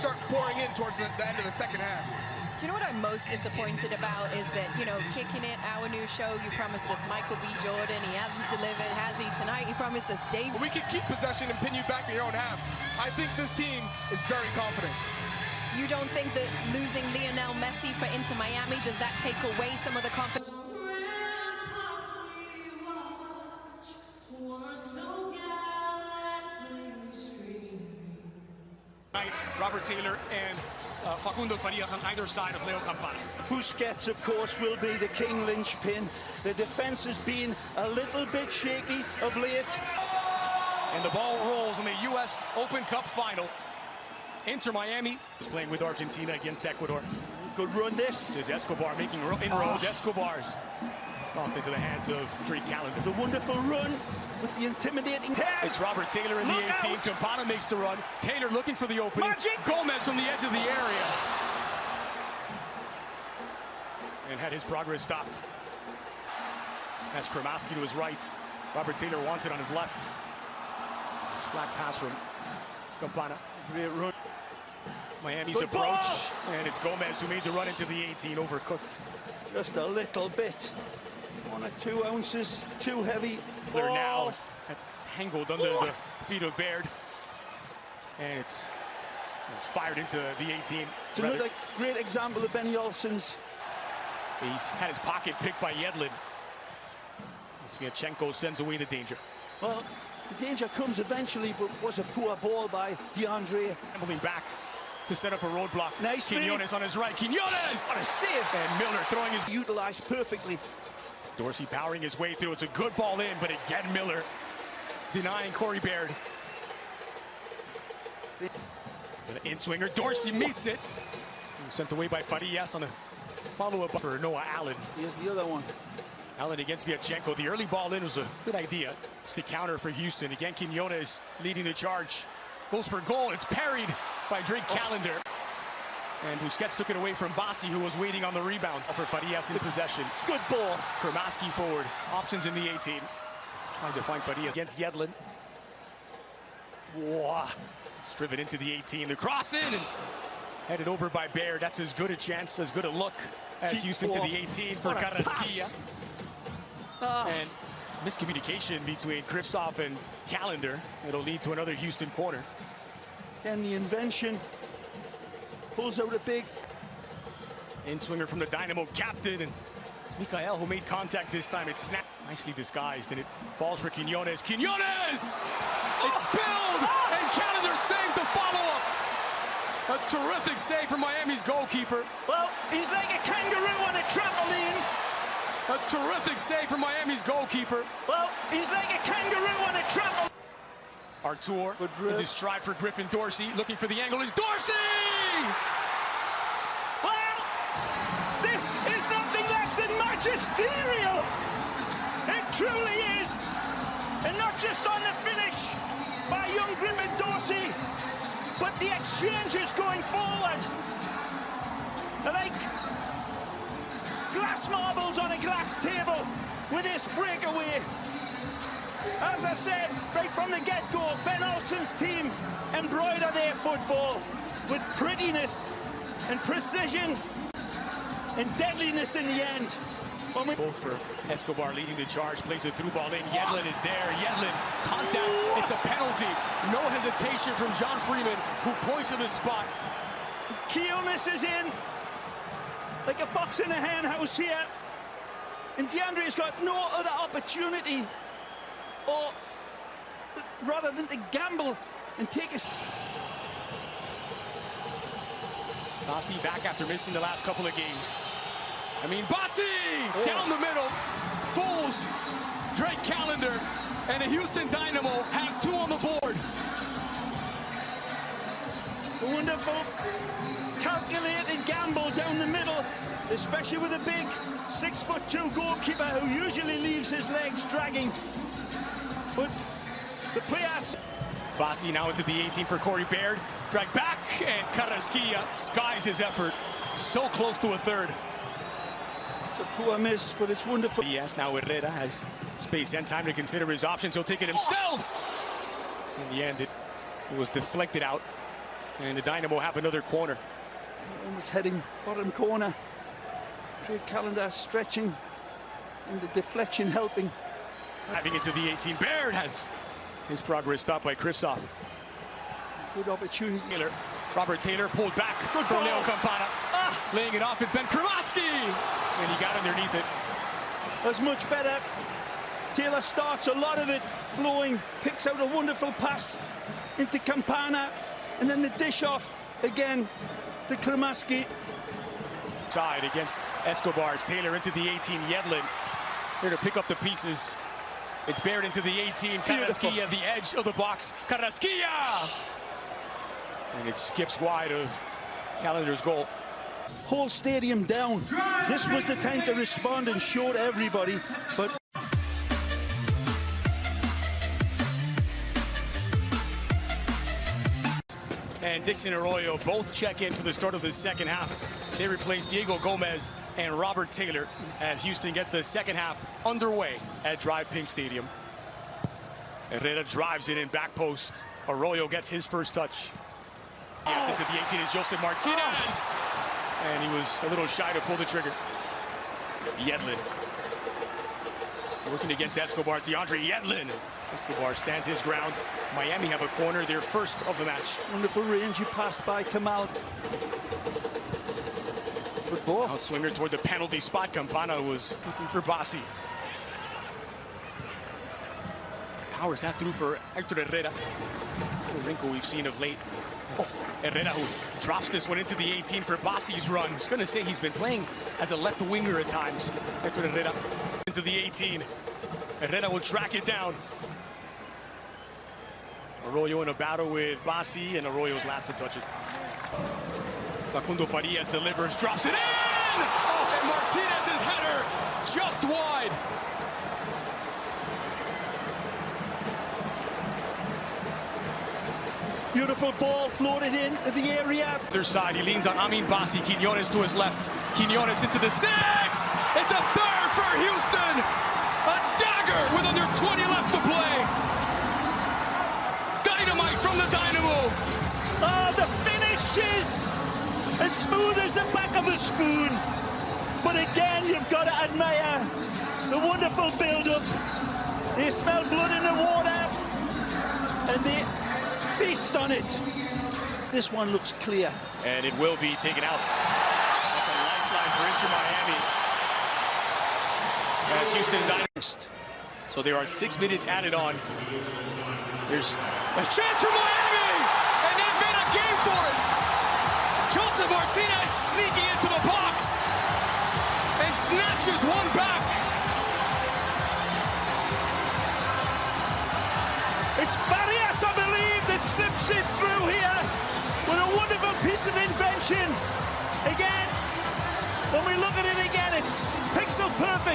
start pouring in towards the end of the second half. Do you know what I'm most disappointed about is that, you know, Kicking It, our new show, you promised us Michael B. Jordan. He hasn't delivered, has he? Tonight, he promised us Dave. We can keep possession and pin you back in your own half. I think this team is very confident. You don't think that losing Lionel Messi for Inter Miami, does that take away some of the confidence? Robert Taylor and Facundo Farias on either side of Leo Campana. Busquets, of course, will be the king linchpin. The defense has been a little bit shaky of late. And the ball rolls in the U.S. Open Cup final. Inter Miami is playing with Argentina against Ecuador. Good run this. This is Escobar making inroads. Escobar's soft into the hands of Drake Callender. The wonderful run with the intimidating pass. It's Robert Taylor in the 18. Campana makes the run. Taylor looking for the opening. Magic. Gomez from the edge of the area. And had his progress stopped. That's Kramaski to his right. Robert Taylor wants it on his left. Slack pass from Campana. Great run. Miami's Good approach. ball. And it's Gomez who made the run into the 18, overcooked. Just a little bit. 1 or 2 ounces too heavy. They're now tangled under the feet of Baird. And it's fired into the 18. It's another great example of Benny Olsen's. He's had his pocket picked by Yedlin. Sviatchenko sends away the danger. Well, the danger comes eventually, but was a poor ball by DeAndre. Moving back to set up a roadblock. Nicely. Quinones on his right. Quinones! What a save! And Milner throwing his... Utilized perfectly. Dorsey powering his way through. It's a good ball in, but again, Miller denying Corey Baird. The in-swinger. Dorsey meets it. Sent away by Farias on a follow-up for Noah Allen. Here's the other one. Allen against Sviatchenko. The early ball in was a good idea. It's the counter for Houston. Again, Quinones leading the charge. Goes for goal. It's parried by Drake Callender. And Busquets took it away from Bassi, who was waiting on the rebound for Farias in possession. Good ball. Kramaski forward. Options in the 18. Trying to find Farias against Yedlin. Wow. It's driven into the 18. The cross in and headed over by Baird. That's as good a chance, as good a look as Houston to the 18 for Carrasquilla. And miscommunication between Krivtsov and Callender. It'll lead to another Houston corner. And the invention pulls out a big in-swinger from the Dynamo captain, and it's Mikael who made contact this time. It snapped, nicely disguised, and it falls for Quinones. Quinones! It's spilled, and Callender saves the follow-up. A terrific save from Miami's goalkeeper. Well, he's like a kangaroo on a trampoline. A terrific save from Miami's goalkeeper. Well, he's like a kangaroo on a trampoline. Artur with his stride for Griffin. Dorsey looking for the angle is Dorsey! Well, this is nothing less than magisterial. It truly is. And not just on the finish by young Griffin Dorsey, but the exchanges going forward. They're like glass marbles on a glass table with this breakaway. As I said, right from the get-go, Ben Olsen's team embroider their football with prettiness and precision and deadliness in the end. Both for Escobar leading the charge, plays a through ball in. Yedlin is there. Yedlin, contact. It's a penalty. No hesitation from John Freeman, who points to the spot. Quinones is in like a fox in a hen house here. And DeAndre's got no other opportunity, or rather than to gamble and take a... Bassi back after missing the last couple of games. Bassi down the middle, fools Drake Callender, and the Houston Dynamo have 2 on the board. A wonderful, calculated gamble down the middle, especially with a big 6'2" goalkeeper who usually leaves his legs dragging. But the players... Bassi now into the 18 for Corey Baird. Drag back, and Carrasquilla skies his effort. So close to a third. It's a poor miss, but it's wonderful. Yes, now Herrera has space and time to consider his options. He'll take it himself. In the end, it was deflected out. And the Dynamo have another corner. Almost heading bottom corner. Trade calendar stretching and the deflection helping. Diving into the 18. Baird has his progress stopped by Kristoff. Good opportunity. Robert Taylor pulled back. Good from Leo Campana. Laying it off, it's Ben Kremasky. And he got underneath it. That's much better. Taylor starts a lot of it flowing, picks out a wonderful pass into Campana, and then the dish off again to Kremasky. Side against Escobar's Taylor into the 18. Yedlin here to pick up the pieces. It's Baird into the 18. Carrasquilla, the edge of the box. Carrasquilla! And it skips wide of Calendar's goal. Whole stadium down. This was the time to respond and show to everybody, but and Dixon Arroyo both check in for the start of the second half. They replace Diego Gomez and Robert Taylor as Houston get the second half underway at Drive Pink Stadium. Herrera drives it in back post. Arroyo gets his first touch. Yes, into the 18 is Joseph Martinez. And he was a little shy to pull the trigger. Yedlin working against Escobar's DeAndre Yedlin. Escobar stands his ground. Miami have a corner, their first of the match. Wonderful range, you passed by Kamal. Good ball. Outswinger toward the penalty spot. Campana was looking for Bassi. Powers that through for Hector Herrera. A wrinkle we've seen of late. Herrera who drops this one into the 18 for Bassi's run. I was going to say he's been playing as a left winger at times. Hector Herrera into the 18. Herrera will track it down. Arroyo in a battle with Bassi, and Arroyo's last to touch it. Facundo Farias delivers, drops it in! Oh, and Martinez's header just wide. Beautiful ball floated into the area. Other side, he leans on Amin Bassi. Quinones to his left. Quinones into the 6! It's a third for Houston! A dagger with under 20 left to play. Dynamite from the Dynamo. Oh, the finish is as smooth as the back of a spoon. But again, you've got to admire the wonderful build-up. They smell blood in the water, and they feast on it. This one looks clear. And it will be taken out. That's a lifeline for Inter Miami. As Houston Dynamo. So there are 6 minutes added on. There's a chance for Miami! And they've made a game for it! Joseph Martinez sneaking into the box and snatches one back. It's Farias, I believe, that slips it through here with a wonderful piece of invention. Again, when we look at it again, it's pixel perfect.